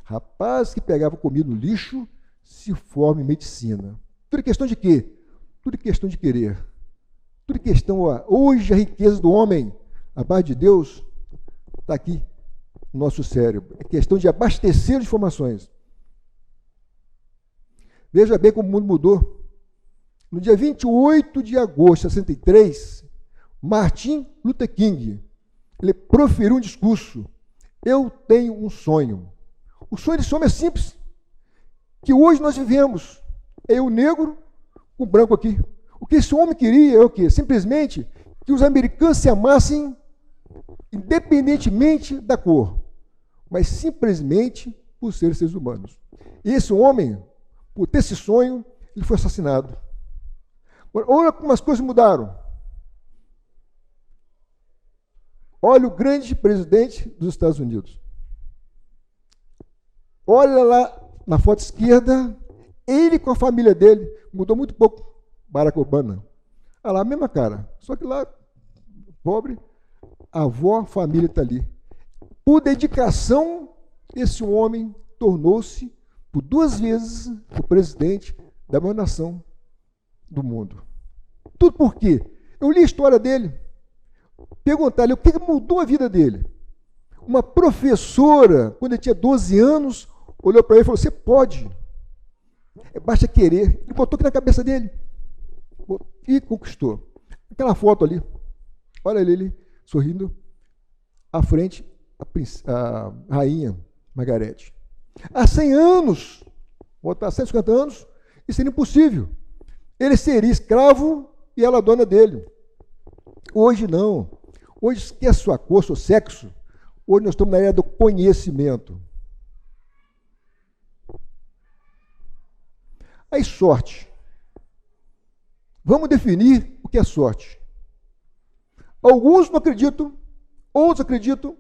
Rapaz que pegava comida no lixo, se forma em medicina. Tudo é questão de quê? Tudo é questão de querer. Tudo é questão, hoje a riqueza do homem, a paz de Deus, está aqui no nosso cérebro. É questão de abastecer de informações. Veja bem como o mundo mudou. No dia 28 de agosto de 63, Martin Luther King, ele proferiu um discurso. Eu tenho um sonho. O sonho desse homem é simples, que hoje nós vivemos. É eu negro com branco aqui. O que esse homem queria é o quê? Simplesmente que os americanos se amassem independentemente da cor, mas simplesmente por serem seres humanos. E esse homem, por ter esse sonho, ele foi assassinado. Olha como as coisas mudaram. Olha o grande presidente dos Estados Unidos. Olha lá na foto esquerda, ele com a família dele, mudou muito pouco, Barack Obama. Olha lá, a mesma cara, só que lá, pobre, a avó, a família está ali. Por dedicação, esse homem tornou-se, por 2 vezes, o presidente da maior nação do mundo. Tudo por quê? Eu li a história dele, perguntar-lhe o que mudou a vida dele. Uma professora, quando ele tinha 12 anos, olhou para ele e falou: você pode, basta querer. Ele botou aqui na cabeça dele e conquistou. Aquela foto ali, olha ele sorrindo, à frente, a rainha Margarete. Há 100 anos, botar 150 anos, isso seria impossível. Ele seria escravo e ela dona dele. Hoje não. Hoje esquece sua cor, seu sexo. Hoje nós estamos na era do conhecimento. Aí, sorte. Vamos definir o que é sorte. Alguns não acreditam, outros acreditam,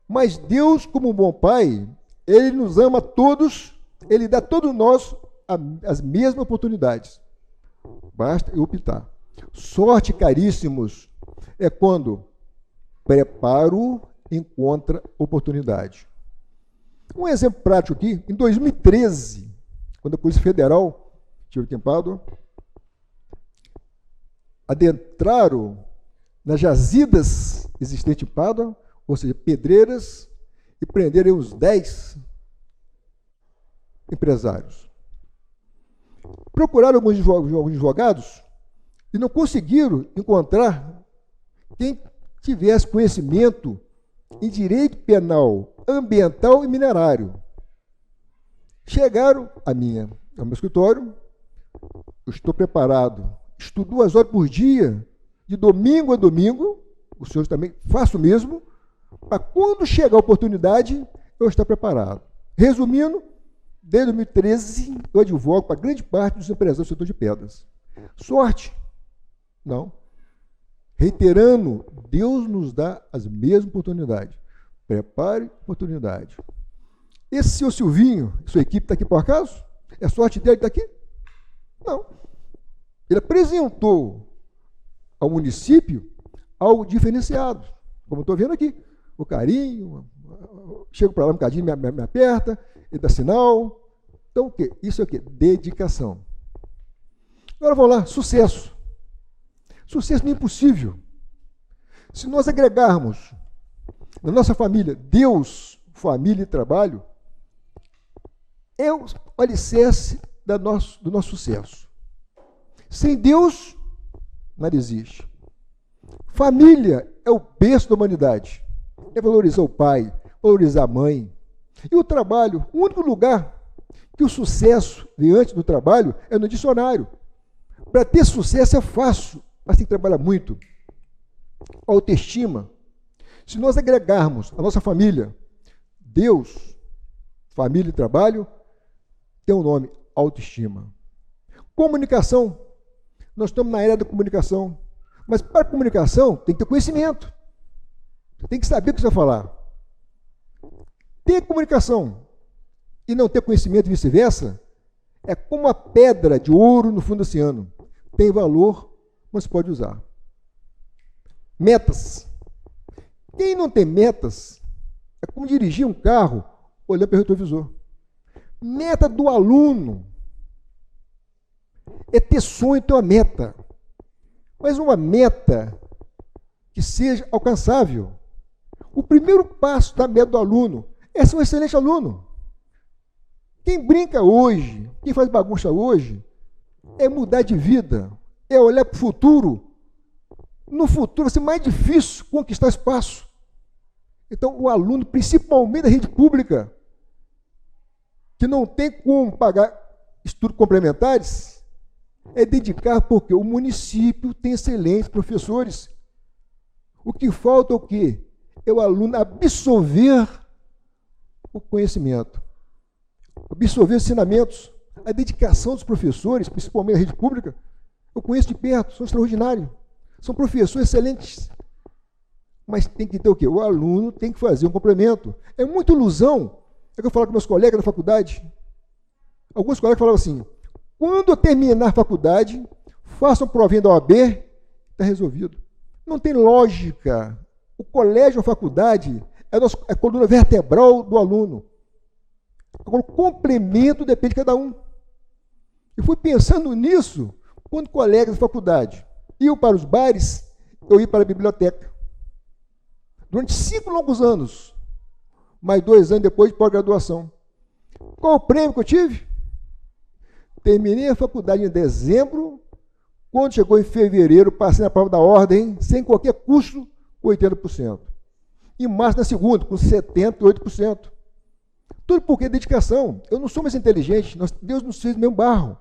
mas Deus, como um bom pai, Ele nos ama a todos, Ele dá a todos nós as mesmas oportunidades. Basta eu optar. Sorte, caríssimos, é quando preparo encontra oportunidade. Um exemplo prático aqui, em 2013, quando a Polícia Federal tive aqui em Pádua, adentraram nas jazidas existentes em Pádua, ou seja, pedreiras, e prenderam uns 10 empresários. Procuraram alguns advogados e não conseguiram encontrar quem tivesse conhecimento em direito penal, ambiental e minerário. Chegaram ao meu escritório, eu estou preparado, estudo 2 horas por dia, de domingo a domingo, os senhores também façam o mesmo, para quando chegar a oportunidade, eu estar preparado. Resumindo, desde 2013, eu advogo para grande parte dos empresários do setor de pedras. Sorte? Não. Reiterando, Deus nos dá as mesmas oportunidades. Prepare oportunidade. Esse seu Silvinho, sua equipe está aqui por acaso? É sorte dele estar aqui? Não. Ele apresentou ao município algo diferenciado, como eu estou vendo aqui. O carinho, chego para lá um bocadinho, me aperta, ele dá sinal. Então, o quê? Isso é o quê? Dedicação. Agora vamos lá, sucesso. Sucesso não é impossível. Se nós agregarmos na nossa família Deus, família e trabalho, é o alicerce do nosso sucesso. Sem Deus, nada existe. Família é o berço da humanidade. É valorizar o pai, valorizar a mãe. E o trabalho, o único lugar que o sucesso vem antes do trabalho é no dicionário. Para ter sucesso é fácil, mas tem que trabalhar muito. Autoestima. Se nós agregarmos a nossa família, Deus, família e trabalho, tem um nome, autoestima. Comunicação. Nós estamos na era da comunicação. Mas para a comunicação tem que ter conhecimento. Você tem que saber o que você vai falar. Ter comunicação e não ter conhecimento e vice-versa é como a pedra de ouro no fundo do oceano. Tem valor, mas pode usar. Metas. Quem não tem metas é como dirigir um carro olhando para o retrovisor. Meta do aluno é ter sonho, ter uma meta. Mas uma meta que seja alcançável. O primeiro passo da meta do aluno é ser um excelente aluno. Quem brinca hoje, quem faz bagunça hoje, é mudar de vida, é olhar para o futuro. No futuro vai ser mais difícil conquistar espaço. Então, o aluno, principalmente da rede pública, que não tem como pagar estudos complementares, É dedicar porque o município tem excelentes professores. O que falta é o quê? É o aluno absorver o conhecimento, absorver os ensinamentos. A dedicação dos professores, principalmente na rede pública, eu conheço de perto, são extraordinários. São professores excelentes. Mas tem que ter o quê? O aluno tem que fazer um complemento. É muita ilusão. É que eu falo com meus colegas da faculdade. Alguns colegas falavam assim, quando eu terminar a faculdade, façam provinha da OAB, está resolvido. Não tem lógica. O colégio, a faculdade, é a coluna vertebral do aluno. Agora, o complemento depende de cada um. Eu fui pensando nisso quando colegas da faculdade iam para os bares, eu ia para a biblioteca. Durante 5 longos anos, mais 2 anos depois de pós-graduação. Qual o prêmio que eu tive? Terminei a faculdade em dezembro, quando chegou em fevereiro, passei na prova da ordem, sem qualquer custo, com 80%. Em março, na segunda, com 78%. Tudo porque dedicação. Eu não sou mais inteligente, Deus nos fez do mesmo barro.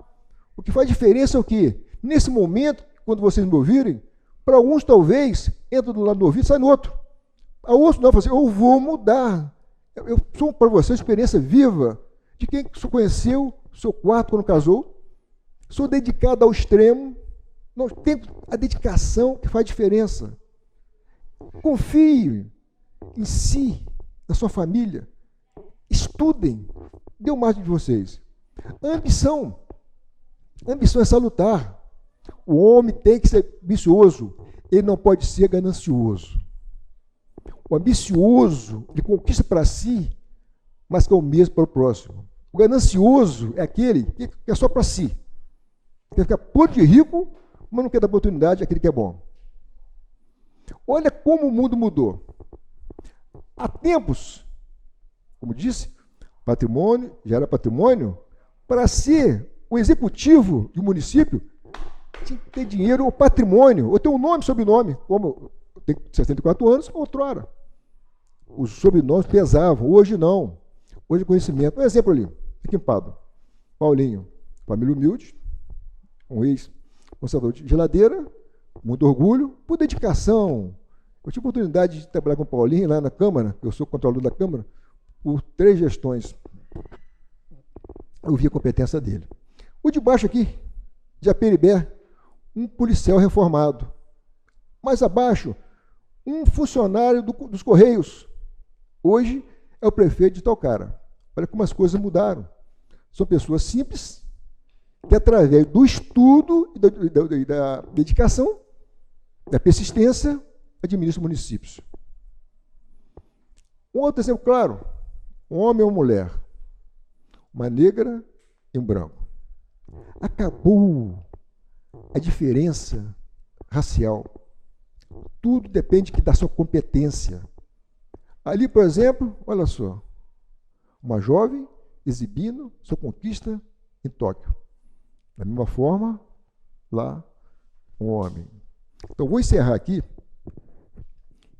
O que faz diferença é o quê? Nesse momento, quando vocês me ouvirem, para alguns talvez, entra do lado do ouvido e sai no outro. A outros não, assim, eu vou mudar. Eu sou para você uma experiência viva de quem conheceu o seu quarto quando casou. Sou dedicado ao extremo. Não, tem a dedicação que faz diferença. Confie em si, na sua família. Estudem. Dê o máximo de vocês. Ambição. Ambição é salutar. O homem tem que ser ambicioso. Ele não pode ser ganancioso. O ambicioso, ele conquista para si, mas que é o mesmo para o próximo. O ganancioso é aquele que é só para si. Quer ficar podre de rico, mas não quer dar oportunidade àquele que é bom. Olha como o mundo mudou. Há tempos, como disse, patrimônio, já era patrimônio, para ser o executivo de um município, tinha que ter dinheiro ou patrimônio, ou ter um nome e sobrenome, como eu tenho 64 anos, outrora. Os sobrenomes pesavam, hoje não. Hoje é conhecimento. Um exemplo ali, aqui em Pádua. Paulinho, família humilde, um ex-conservador de geladeira, muito orgulho, por dedicação. Eu tive a oportunidade de trabalhar com o Paulinho lá na Câmara, eu sou controlador da Câmara, por 3 gestões. Eu vi a competência dele. O de baixo aqui, de Aperibé, um policial reformado. Mais abaixo, um funcionário dos Correios. Hoje é o prefeito de tal cara. Olha como as coisas mudaram. São pessoas simples, que através do estudo e da dedicação, da persistência, administram municípios. Um outro exemplo claro, um homem ou uma mulher, uma negra e um branco. Acabou a diferença racial. Tudo depende da sua competência. Ali, por exemplo, olha só, uma jovem exibindo sua conquista em Tóquio. Da mesma forma, lá, um homem. Então, vou encerrar aqui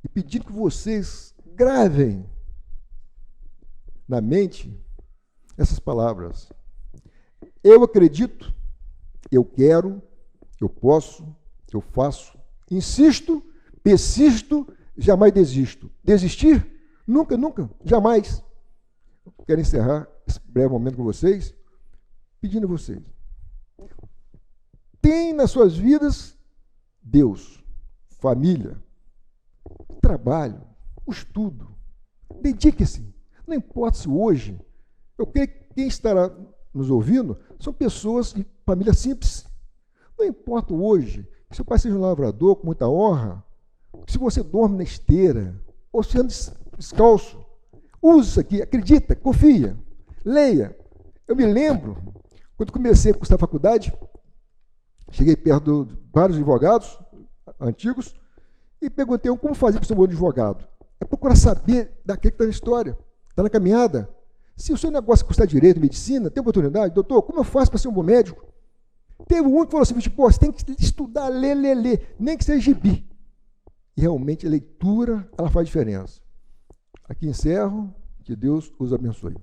e pedir que vocês gravem na mente essas palavras. Eu acredito, eu quero, eu posso, eu faço, insisto, persisto, jamais desisto. Desistir? Nunca, nunca, jamais. Eu quero encerrar esse breve momento com vocês, pedindo a vocês. Tem nas suas vidas Deus, família, trabalho, o estudo. Dedique-se. Não importa se hoje, eu creio que quem estará nos ouvindo são pessoas de família simples. Não importa hoje, que seu pai seja um lavrador com muita honra, se você dorme na esteira, ou se anda descalço, use isso aqui, acredita, confia, leia. Eu me lembro, quando comecei a cursar a faculdade, cheguei perto de vários advogados antigos e perguntei como fazer para ser um bom advogado. É procurar saber daquele que está na história, está na caminhada. Se o seu negócio custar direito, medicina, tem oportunidade, doutor, como eu faço para ser um bom médico? Teve um que falou assim, pô, você tem que estudar, ler, nem que seja gibi. E realmente a leitura, ela faz diferença. Aqui encerro, que Deus os abençoe.